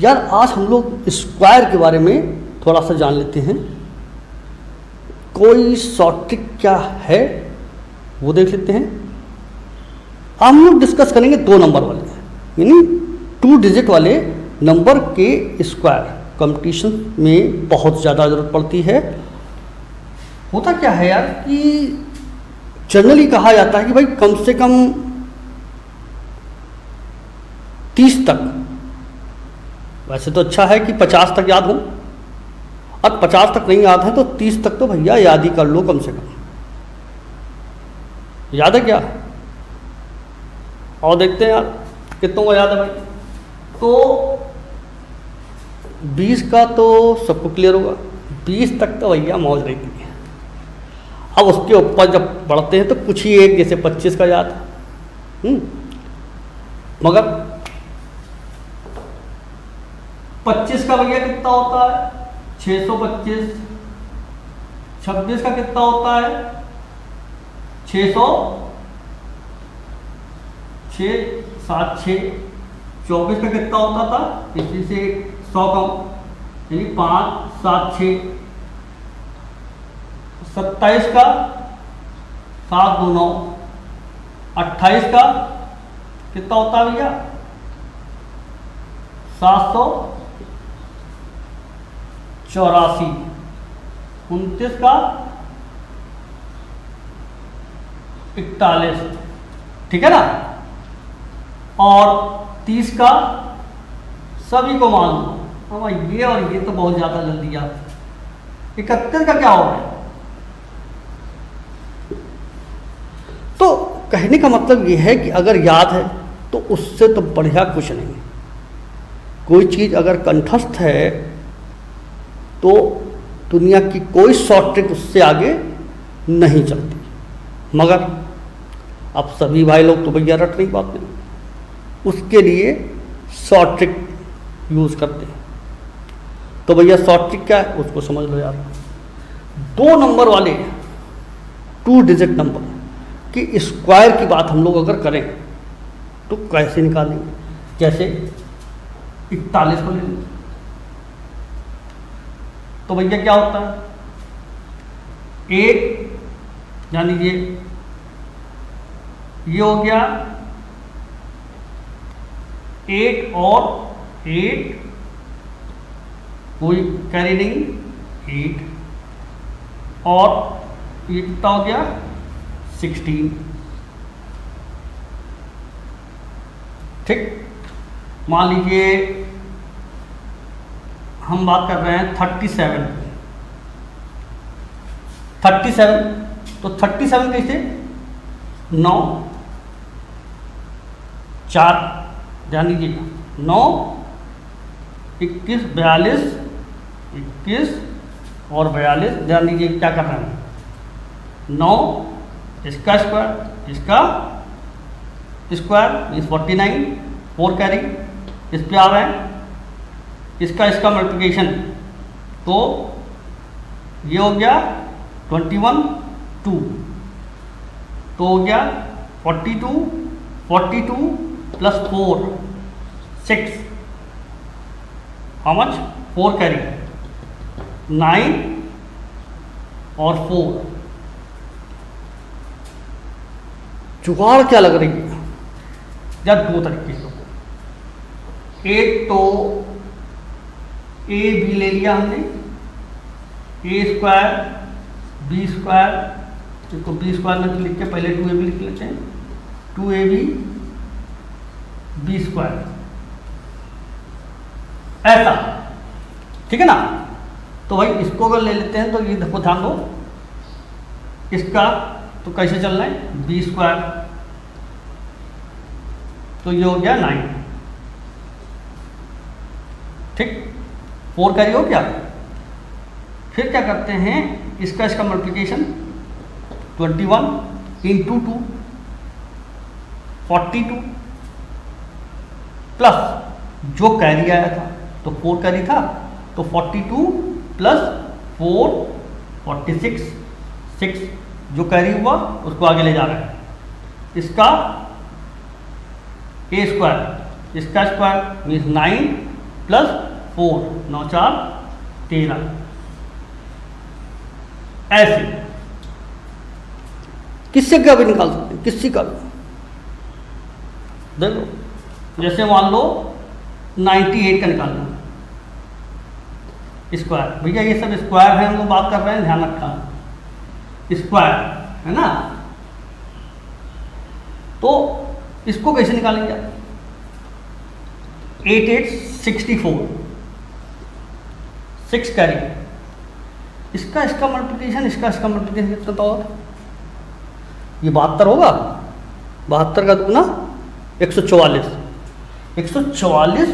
यार आज हम लोग स्क्वायर के बारे में थोड़ा सा जान लेते हैं। कोई शॉर्ट ट्रिक क्या है वो देख लेते हैं। हम लोग डिस्कस करेंगे 2 नंबर वाले, यानी 2 डिजिट वाले नंबर के स्क्वायर। कंपटीशन में बहुत ज़्यादा ज़रूरत पड़ती है। होता क्या है यार कि जनरली कहा जाता है कि भाई कम से कम 30 तक, वैसे तो अच्छा है कि 50 तक याद हो, और 50 तक नहीं याद है तो 30 तक तो भैया याद ही कर लो कम से कम। याद है क्या? और देखते हैं यार कितनों को याद है भाई। तो 20 का तो सबको क्लियर होगा, 20 तक तो भैया मौज रहती है। अब उसके ऊपर जब बढ़ते हैं तो कुछ ही एक, जैसे 25 का याद है, मगर 25 का भैया कितना होता है? 625। 26 का कितना होता है? 600, 6 7 6। 24 का कितना होता था? इसी से 100 कम, यानी 5 7 6। 27 का 7 2 9। 28 का कितना होता है भैया? 784। 29 का 41, ठीक है ना। और 30 का सभी को मान लो। अब ये और ये तो बहुत ज़्यादा जल्दी दिया। 31 का क्या हो गया? तो कहने का मतलब ये है कि अगर याद है तो उससे तो बढ़िया कुछ नहीं है। कोई चीज़ अगर कंठस्थ है तो दुनिया की कोई शॉर्ट ट्रिक उससे आगे नहीं चलती। मगर अब सभी भाई लोग तो भैया रट नहीं पाते, उसके लिए शॉर्ट ट्रिक यूज़ करते हैं। तो भैया शॉर्ट ट्रिक क्या है उसको समझ लो यार। 2 नंबर वाले 2 डिजिट नंबर कि स्क्वायर की बात हम लोग अगर करें तो कैसे निकालेंगे? जैसे 41 को ले लें तो भैया क्या होता है? 1 यानी ये हो गया 8 और 8, कोई कैरी नहीं, 8 और ये कितना हो गया? 16, ठीक। मान लीजिए हम बात कर रहे हैं 37। तो 37 कैसे? 9 4, ध्यान दीजिएगा, 9 21 42, 21 और 42। ध्यान दीजिए क्या कर रहे हैं? 9 इसका स्क्वायर, इसका स्क्वायर मीन्स 49, 4 कैरी इस पे आ रहे हैं, इसका मल्टीप्लिकेशन, तो ये हो गया 21 2, तो हो गया 42 प्लस 4 6, हाउ मच? 4 कैरी, 9 और 4। जुगाड़ क्या लग रही है या 2 तरीके से। एक तो ए बी ले लिया हमने, ए स्क्वायर बी स्क्वायर, इसको बी स्क्वायर में लिख के पहले 2ab लिख लेते हैं, 2ab बी स्क्वायर, ऐसा, ठीक है ना। तो भाई इसको अगर ले लेते हैं तो ये देखो ध्यान दो, इसका तो कैसे चल रहा है? बी स्क्वायर, तो ये हो गया 9, ठीक। 4 कैरी हो गया। फिर क्या करते हैं? इसका मल्टीप्लिकेशन 21 इंटू 2 42 प्लस जो कैरी आया था, तो 4 कैरी था, तो 42 प्लस 4 46, 6 जो कैरी हुआ उसको आगे ले जा रहा है। इसका ए स्क्वायर, इसका स्क्वायर मीन्स 9 प्लस 4, 9 4 13, ऐसे किससे का भी निकाल सकते हैं, किसी का भी। देखो जैसे मान लो 98 का निकालना स्क्वायर, भैया ये सब स्क्वायर है, हम लोग बात कर रहे हैं, ध्यान रखना, स्क्वायर है ना। तो इसको कैसे निकालेंगे आप? 8 8 64, 6 कैरी, इसका मल्टीप्लिकेशन, इसका मल्टीप्लिकेशन कितना तो ये 72 होगा, 72 का दूना 144, 144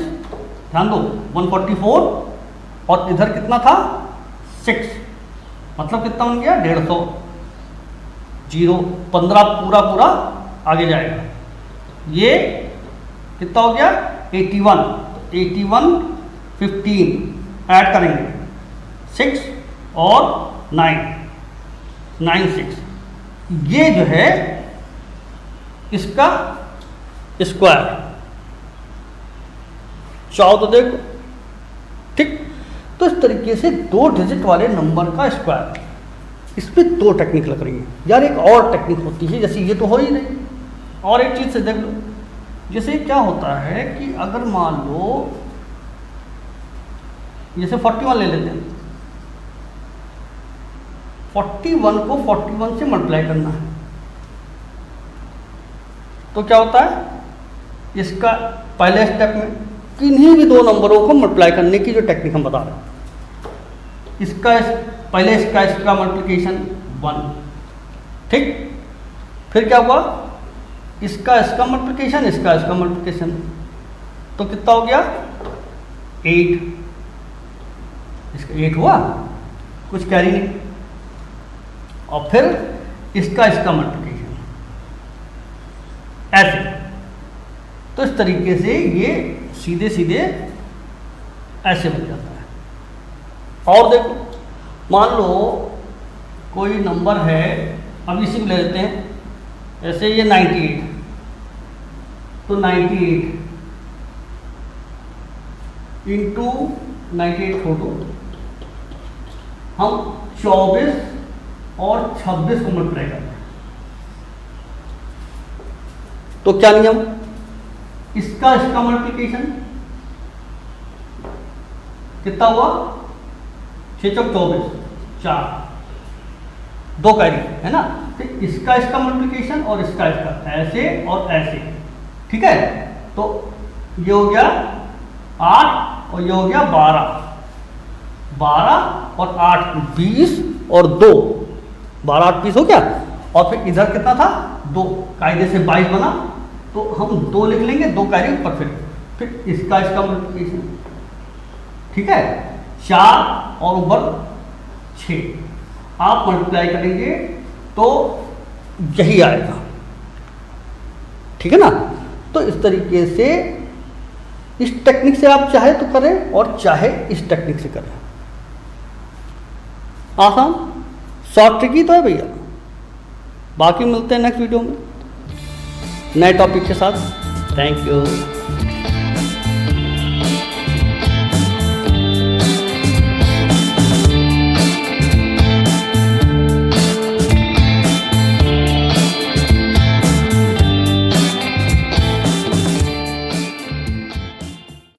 ध्यान दो 144, और इधर कितना था 6, मतलब कितना बन गया 150, 0 15 पूरा आगे जाएगा, ये कितना हो गया 81, 81 15 ऐड करेंगे 6 और 9 96, ये जो है इसका स्क्वायर। चाहो तो देखो, ठीक। तो इस तरीके से 2 डिजिट वाले नंबर का स्क्वायर, इस पर 2 टेक्निक लग रही है यार। एक और टेक्निक होती है, जैसे ये तो हो ही नहीं, और एक चीज़ से देख लो, जैसे क्या होता है कि अगर मान लो जैसे 41 ले लेते हैं, 41 को 41 से मल्टीप्लाई करना है, तो क्या होता है, इसका पहले स्टेप में किन्हीं भी 2 नंबरों को मल्टीप्लाई करने की जो टेक्निक हम बता रहे हैं, पहले इसका मल्टीप्लिकेशन 1, ठीक। फिर क्या हुआ, इसका मल्टीप्लिकेशन, इसका मल्टीप्लिकेशन, तो कितना हो गया 8, इसका 8 हुआ, कुछ कैरी नहीं, और फिर इसका मल्टीप्लिकेशन ऐसे। तो इस तरीके से ये सीधे सीधे ऐसे बन जाता है। और देखो मान लो कोई नंबर है, अब इसी को ले लेते हैं, ऐसे ये 98, तो 98 इंटू 98 फोटो, हम 24 और 26 को मल्टीप्लाई करते हैं, तो क्या नियम, इसका मल्टीप्लिकेशन कितना हुआ 6 चौक 24, 4, 2 कैरी है ना, तो इसका मल्टीप्लिकेशन और इसका ऐसे और ऐसे, ठीक है। तो ये हो गया 8 और ये हो गया 12, 12 और 8 20 और 2, 12 8 20 हो गया, और फिर इधर कितना था 2, कायदे से 22 बना, तो हम 2 लिख लेंगे, 2 कैरी ऊपर, फिर इसका मल्टीप्लिकेशन, ठीक है, 4 और ऊपर 6, आप मल्टीप्लाई करेंगे तो यही आएगा, ठीक है ना। तो इस तरीके से इस टेक्निक से आप चाहे तो करें और चाहे इस टेक्निक से करें, आसान शॉर्ट ट्रिक ही तो है भैया। बाकी मिलते हैं नेक्स्ट वीडियो में नए टॉपिक के साथ। Thank you.